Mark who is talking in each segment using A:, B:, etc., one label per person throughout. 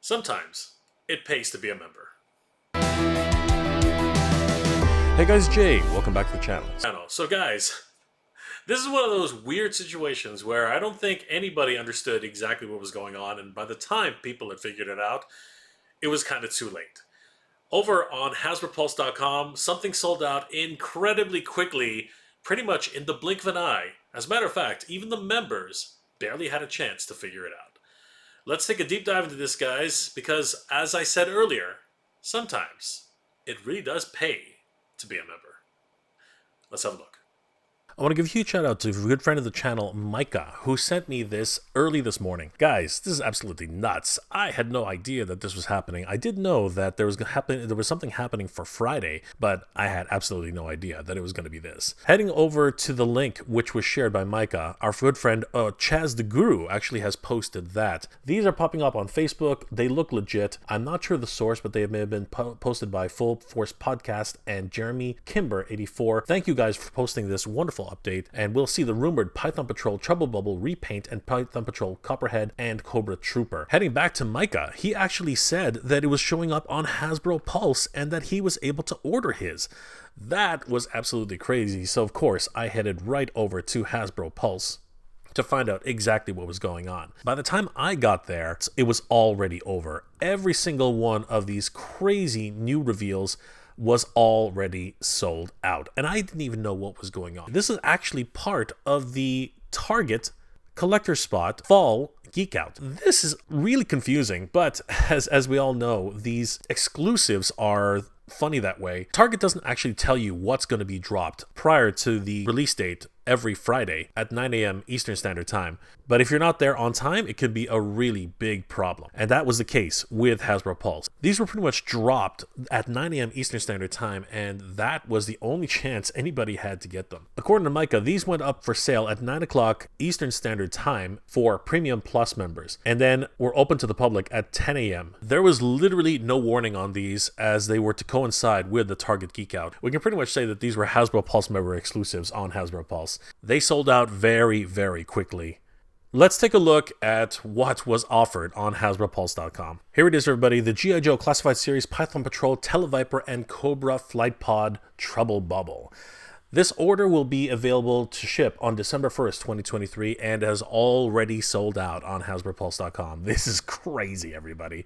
A: Sometimes it pays to be a member.
B: Hey guys, Jay, welcome back to the channel.
A: So guys, this is one of those weird situations where I don't think anybody understood exactly what was going on, and by the time people had figured it out, it was kind of too late. Over on HasbroPulse.com, something sold out incredibly quickly, pretty much in the blink of an eye. As a matter of fact, even the members barely had a chance to figure it out. Let's take a deep dive into this, guys, because as I said earlier, sometimes it really does pay to be a member. Let's have a look.
B: I want to give a huge shout out to a good friend of the channel, Micah, who sent me this early this morning. Guys, this is absolutely nuts. I had no idea that this was happening. I did know that there was something happening for Friday, but I had absolutely no idea that it was going to be this. Heading over to the link, which was shared by Micah, our good friend Chaz the Guru actually has posted that. These are popping up on Facebook. They look legit. I'm not sure the source, but they may have been posted by Full Force Podcast and Jeremy Kimber 84. Thank you guys for posting this wonderful update, and we'll see the rumored Python Patrol Trubble Bubble repaint and Python Patrol Copperhead and Cobra Trooper. Heading back to Micah, he actually said that it was showing up on Hasbro Pulse and that he was able to order his. That was absolutely crazy, so of course I headed right over to Hasbro Pulse to find out exactly what was going on. By the time I got there, it was already over. Every single one of these crazy new reveals was already sold out, and I didn't even know what was going on. This is actually part of the Target collector spot fall geek out. This is really confusing, but as we all know, these exclusives are funny that way. Target doesn't actually tell you what's going to be dropped prior to the release date every Friday at 9 a.m. Eastern Standard Time. But if you're not there on time, it could be a really big problem. And that was the case with Hasbro Pulse. These were pretty much dropped at 9 a.m. Eastern Standard Time, and that was the only chance anybody had to get them. According to Micah, these went up for sale at 9 o'clock Eastern Standard Time for Premium Plus members, and then were open to the public at 10 a.m. There was literally no warning on these, as they were to coincide with the Target Geek Out. We can pretty much say that these were Hasbro Pulse member exclusives on Hasbro Pulse. They sold out very, very quickly. Let's take a look at what was offered on HasbroPulse.com. Here it is, everybody. The G.I. Joe Classified Series Python Patrol Tele-Viper and Cobra Flight Pod Trubble Bubble. This order will be available to ship on December 1st, 2023, and has already sold out on HasbroPulse.com. This is crazy, everybody.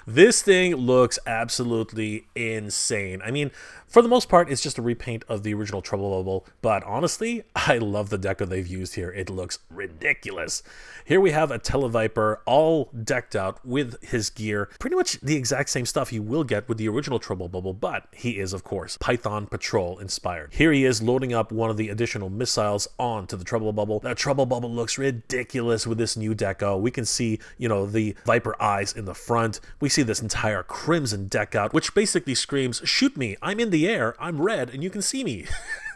B: This thing looks absolutely insane. I mean, for the most part, it's just a repaint of the original Trubble Bubble, but honestly, I love the deco they've used here. It looks ridiculous. Here we have a Tele-Viper all decked out with his gear. Pretty much the exact same stuff you will get with the original Trubble Bubble, but he is, of course, Python Patrol inspired. Here he is loading up one of the additional missiles onto the Trubble Bubble. That Trubble Bubble looks ridiculous with this new deco. We can see, the Viper eyes in the front. We see this entire crimson deck out, which basically screams, shoot me, I'm in the air, I'm red, and you can see me.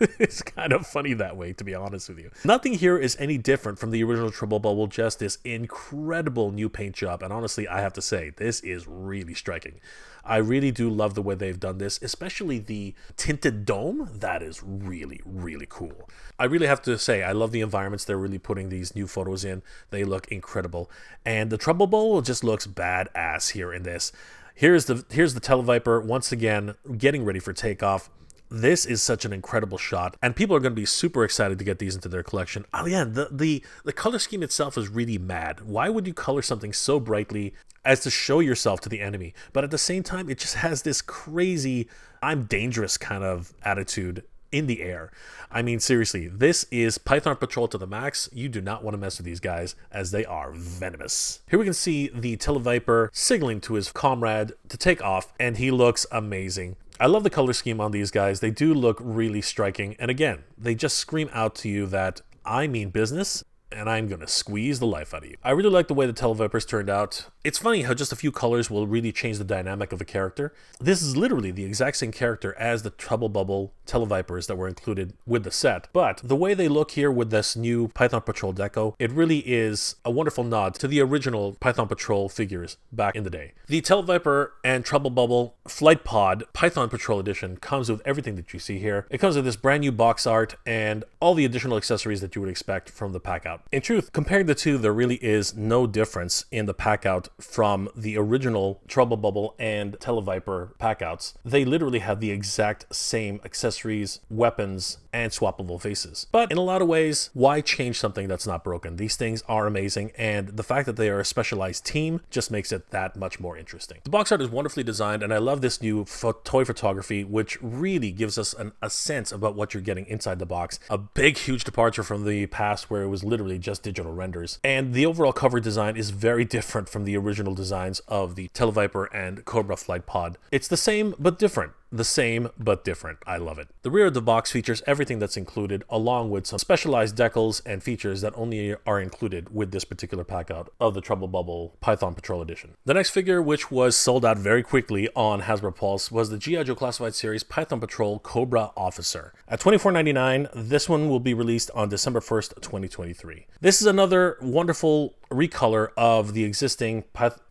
B: It's kind of funny that way, to be honest with you. Nothing here is any different from the original Trubble Bubble, just this incredible new paint job, and honestly, I have to say, this is really striking. I really do love the way they've done this, especially the tinted dome. That is really, really cool. I really have to say, I love the environments they're really putting these new photos in. They look incredible. And the Trubble Bubble just looks badass here in this. Here's the Tele-Viper once again getting ready for takeoff. This is such an incredible shot, and people are going to be super excited to get these into their collection. Oh yeah, the color scheme itself is really mad. Why would you color something so brightly as to show yourself to the enemy? But at the same time, it just has this crazy, I'm dangerous kind of attitude in the air. I mean, seriously, this is Python Patrol to the max. You do not want to mess with these guys, as they are venomous. Here we can see the Tele-Viper signaling to his comrade to take off, and he looks amazing. I love the color scheme on these guys. They do look really striking, and again, they just scream out to you that I mean business, and I'm going to squeeze the life out of you. I really like the way the Tele-Vipers turned out. It's funny how just a few colors will really change the dynamic of a character. This is literally the exact same character as the Trubble Bubble Tele-Vipers that were included with the set. But the way they look here with this new Python Patrol deco, it really is a wonderful nod to the original Python Patrol figures back in the day. The Tele-Viper and Trubble Bubble Flight Pod Python Patrol Edition comes with everything that you see here. It comes with this brand new box art and all the additional accessories that you would expect from the pack out. In truth, comparing the two, there really is no difference in the pack out from the original Trouble Bubble and Tele-Viper packouts. They literally have the exact same accessories, weapons, and swappable faces. But in a lot of ways, why change something that's not broken? These things are amazing, and the fact that they are a specialized team just makes it that much more interesting. The box art is wonderfully designed, and I love this new toy photography, which really gives us a sense about what you're getting inside the box. A big, huge departure from the past where it was literally just digital renders. And the overall cover design is very different from the original designs of the Tele-Viper and Cobra flight pod. It's the same, but different. The same, but different. I love it. The rear of the box features everything that's included, along with some specialized decals and features that only are included with this particular pack out of the Trouble Bubble Python Patrol Edition. The next figure, which was sold out very quickly on Hasbro Pulse, was the G.I. Joe Classified Series Python Patrol Cobra Officer. At $24.99, this one will be released on December 1st, 2023. This is another wonderful recolor of the existing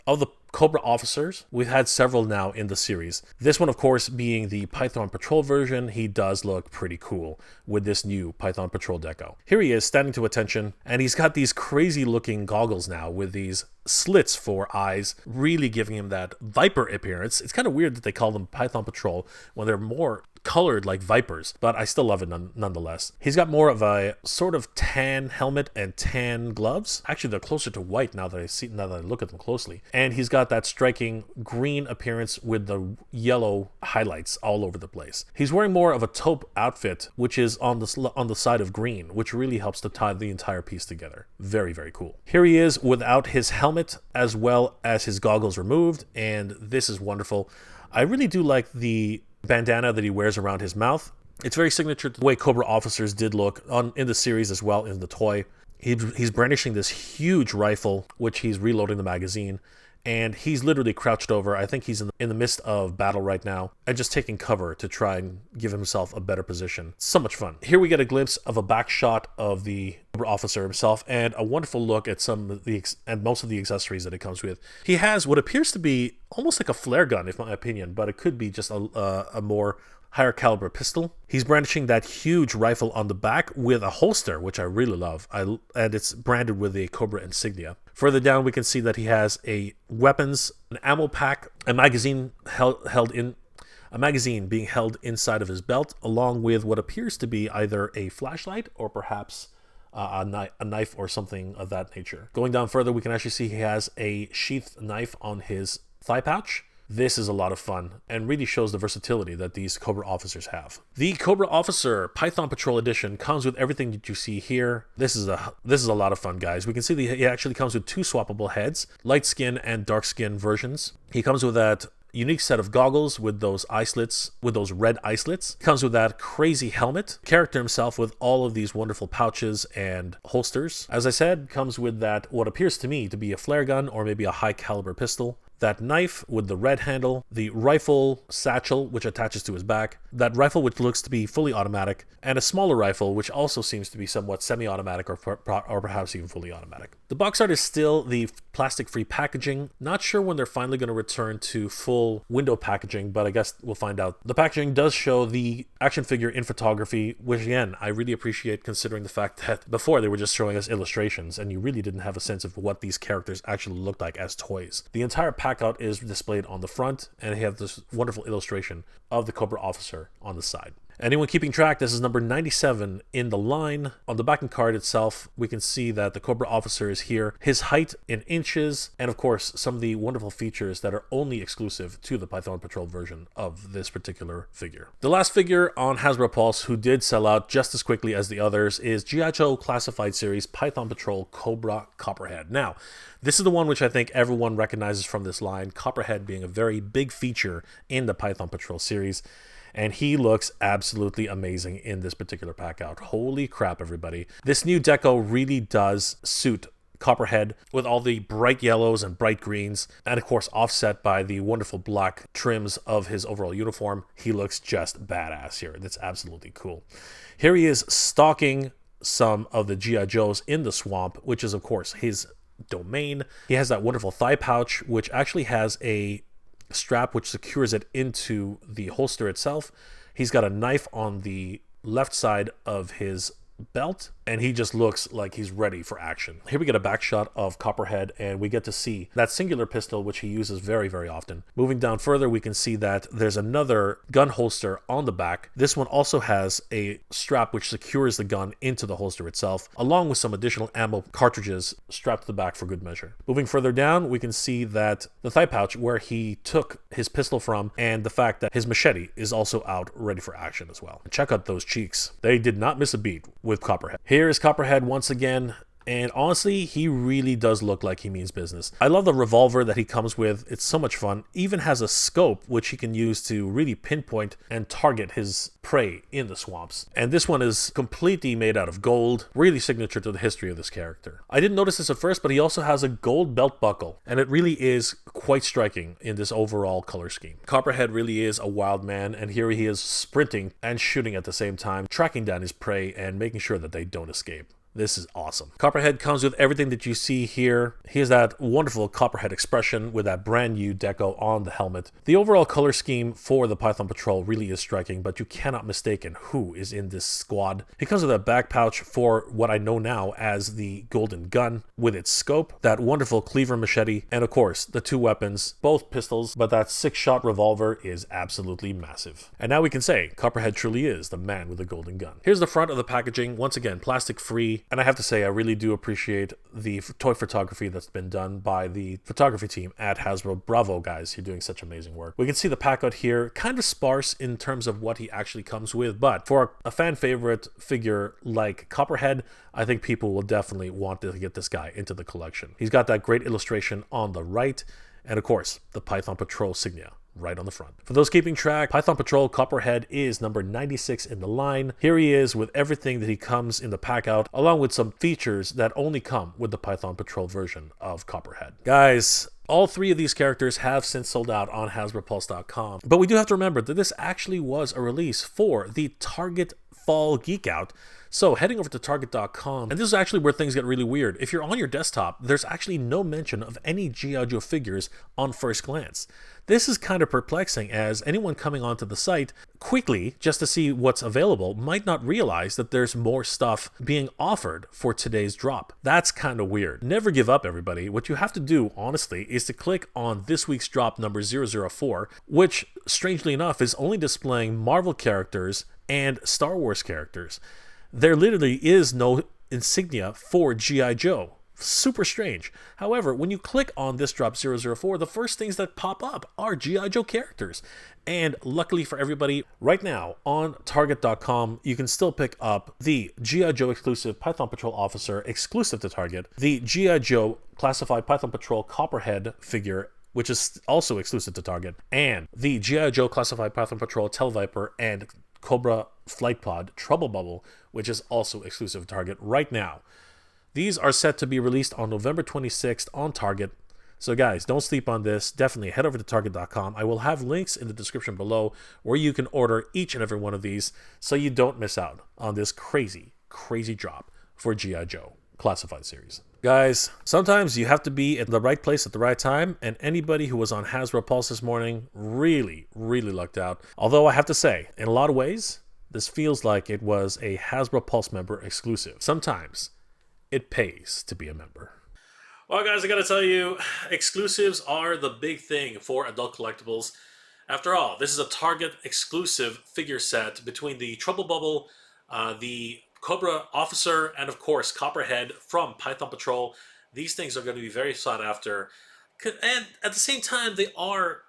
B: of the Cobra officers. We've had several now in the series. This one, of course, being the Python Patrol version. He does look pretty cool with this new Python Patrol deco. Here he is standing to attention, and he's got these crazy looking goggles now with these slits for eyes, really giving him that Viper appearance. It's kind of weird that they call them Python Patrol when they're more colored like Vipers, but I still love it nonetheless. He's got more of a sort of tan helmet and tan gloves. Actually, they're closer to white now that I look at them closely. And he's got that striking green appearance with the yellow highlights all over the place. He's wearing more of a taupe outfit, which is on the side of green, which really helps to tie the entire piece together. Very, very cool. Here he is without his helmet as well as his goggles removed, and this is wonderful. I really do like the bandana that he wears around his mouth. It's very signature to the way Cobra officers did look in the series as well in the toy. He's brandishing this huge rifle, which he's reloading the magazine, and he's literally crouched over. I think he's in the midst of battle right now and just taking cover to try and give himself a better position. So much fun. Here we get a glimpse of a back shot of the Cobra officer himself and a wonderful look at some of the and most of the accessories that it comes with. He has what appears to be almost like a flare gun, in my opinion, but it could be just a more higher caliber pistol. He's brandishing that huge rifle on the back with a holster, which I really love, and it's branded with the Cobra insignia. Further down, we can see that he has a weapons, an ammo pack, a magazine being held inside of his belt, along with what appears to be either a flashlight or perhaps a knife or something of that nature. Going down further, we can actually see he has a sheathed knife on his thigh pouch. This is a lot of fun and really shows the versatility that these Cobra officers have. The Cobra Officer Python Patrol Edition comes with everything that you see here. This is a lot of fun, guys. We can see that he actually comes with two swappable heads, light skin and dark skin versions. He comes with that unique set of goggles with those eye slits, with those red eye slits. Comes with that crazy helmet. Character himself with all of these wonderful pouches and holsters. As I said, comes with that what appears to me to be a flare gun or maybe a high caliber pistol. That knife with the red handle, the rifle satchel which attaches to his back, that rifle which looks to be fully automatic, and a smaller rifle which also seems to be somewhat semi-automatic or perhaps even fully automatic. The box art is still the plastic-free packaging. Not sure when they're finally going to return to full window packaging, but I guess we'll find out. The packaging does show the action figure in photography, which again, I really appreciate considering the fact that before they were just showing us illustrations and you really didn't have a sense of what these characters actually looked like as toys. The entire pack-out is displayed on the front, and they have this wonderful illustration of the Cobra officer on the side. Anyone keeping track, this is number 97 in the line. On the backing card itself, we can see that the Cobra officer is here, his height in inches, and of course, some of the wonderful features that are only exclusive to the Python Patrol version of this particular figure. The last figure on Hasbro Pulse who did sell out just as quickly as the others is G.I. Joe Classified Series Python Patrol Cobra Copperhead. Now, this is the one which I think everyone recognizes from this line, Copperhead being a very big feature in the Python Patrol series. And he looks absolutely amazing in this particular pack out. Holy crap, everybody. This new deco really does suit Copperhead with all the bright yellows and bright greens, and of course offset by the wonderful black trims of his overall uniform. He looks just badass here. That's absolutely cool. Here he is stalking some of the G.I. Joes in the swamp, which is of course his domain. He has that wonderful thigh pouch, which actually has a strap which secures it into the holster itself. He's got a knife on the left side of his belt, and he just looks like he's ready for action. Here we get a back shot of Copperhead, and we get to see that singular pistol, which he uses very, very often. Moving down further, we can see that there's another gun holster on the back. This one also has a strap which secures the gun into the holster itself, along with some additional ammo cartridges strapped to the back for good measure. Moving further down, we can see that the thigh pouch where he took his pistol from, and the fact that his machete is also out ready for action as well. Check out those cheeks. They did not miss a beat with Copperhead. Here is Copperhead once again, and honestly, he really does look like he means business. I love the revolver that he comes with. It's so much fun. Even has a scope which he can use to really pinpoint and target his prey in the swamps. And this one is completely made out of gold, really signature to the history of this character. I didn't notice this at first, but he also has a gold belt buckle, and it really is quite striking in this overall color scheme. Copperhead really is a wild man, and here he is sprinting and shooting at the same time, tracking down his prey and making sure that they don't escape. This is awesome. Copperhead comes with everything that you see here. He has that wonderful Copperhead expression with that brand new deco on the helmet. The overall color scheme for the Python Patrol really is striking, but you cannot mistake who is in this squad. He comes with a back pouch for what I know now as the golden gun with its scope, that wonderful cleaver machete, and of course the two weapons, both pistols, but that 6-shot revolver is absolutely massive. And now we can say Copperhead truly is the man with the golden gun. Here's the front of the packaging, once again plastic free. And I have to say, I really do appreciate the toy photography that's been done by the photography team at Hasbro. Bravo, guys, you're doing such amazing work. We can see the pack out here, kind of sparse in terms of what he actually comes with, but for a fan favorite figure like Copperhead, I think people will definitely want to get this guy into the collection. He's got that great illustration on the right, and of course, the Python Patrol signia right on the front. For those keeping track, Python Patrol Copperhead is number 96 in the line. Here he is with everything that he comes in the pack out, along with some features that only come with the Python Patrol version of Copperhead. Guys, all three of these characters have since sold out on HasbroPulse.com, but we do have to remember that this actually was a release for the Target Fall Geek Out. So heading over to Target.com, and this is actually where things get really weird. If you're on your desktop, there's actually no mention of any G.I. Joe figures on first glance. This is kind of perplexing, as anyone coming onto the site quickly just to see what's available might not realize that there's more stuff being offered for today's drop. That's kind of weird. Never give up, everybody. What you have to do, honestly, is to click on this week's drop number 004, which, strangely enough, is only displaying Marvel characters and Star Wars characters. There literally is no insignia for G.I. Joe. Super strange. However, when you click on this drop 004, the first things that pop up are G.I. Joe characters. And luckily for everybody, right now on Target.com, you can still pick up the G.I. Joe exclusive Python Patrol Officer exclusive to Target, the G.I. Joe classified Python Patrol Copperhead figure, which is also exclusive to Target, and the G.I. Joe classified Python Patrol Tele-Viper and Cobra Flight Pod Trubble Bubble, which is also exclusive to Target right now. These are set to be released on November 26th on Target. So guys, don't sleep on this. Definitely head over to Target.com. I will have links in the description below where you can order each and every one of these so you don't miss out on this crazy, crazy drop for G.I. Joe Classified series. Guys, sometimes you have to be at the right place at the right time, and anybody who was on Hasbro Pulse this morning really, really lucked out. Although I have to say, in a lot of ways, this feels like it was a Hasbro Pulse member exclusive. Sometimes it pays to be a member.
A: Well, guys, I gotta tell you, exclusives are the big thing for adult collectibles. After all, this is a Target exclusive figure set between the Trubble Bubble, the Cobra Officer, and of course Copperhead from Python Patrol. These things are going to be very sought after, and at the same time they are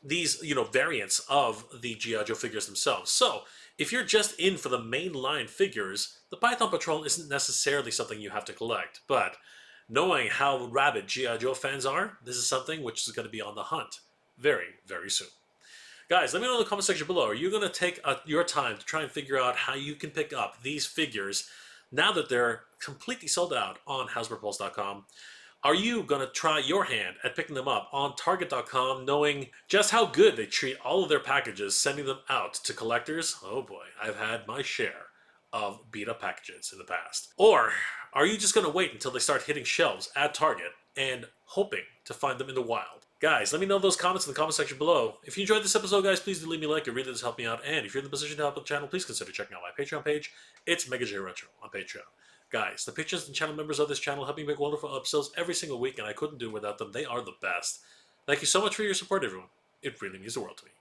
A: these variants of the G.I. Joe figures themselves. So if you're just in for the mainline figures, the Python Patrol isn't necessarily something you have to collect. But knowing how rabid G.I. Joe fans are, this is something which is going to be on the hunt very, very soon. Guys, let me know in the comment section below. Are you going to take your time to try and figure out how you can pick up these figures now that they're completely sold out on HasbroPulse.com? Are you going to try your hand at picking them up on Target.com, knowing just how good they treat all of their packages, sending them out to collectors? Oh boy, I've had my share of beat-up packages in the past. Or are you just going to wait until they start hitting shelves at Target and hoping to find them in the wild? Guys, let me know those comments in the comment section below. If you enjoyed this episode, guys, please do leave me a like. It really does help me out. And if you're in the position to help the channel, please consider checking out my Patreon page. It's Mega J Retro on Patreon. Guys, the patrons and channel members of this channel help me make wonderful episodes every single week, and I couldn't do it without them. They are the best. Thank you so much for your support, everyone. It really means the world to me.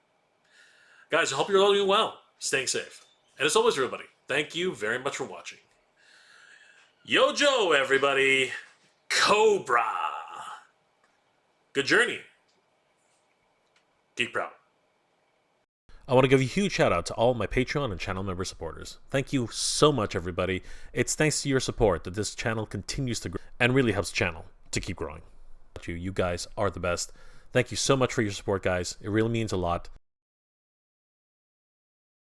A: Guys, I hope you're all doing well, staying safe. And as always, everybody, thank you very much for watching. Yo, Joe, everybody. Cobra. Good journey. Geek proud.
B: I want to give a huge shout out to all my Patreon and channel member supporters. Thank you so much, everybody. It's thanks to your support that this channel continues to grow and really helps the channel to keep growing. You guys are the best. Thank you so much for your support, guys. It really means a lot.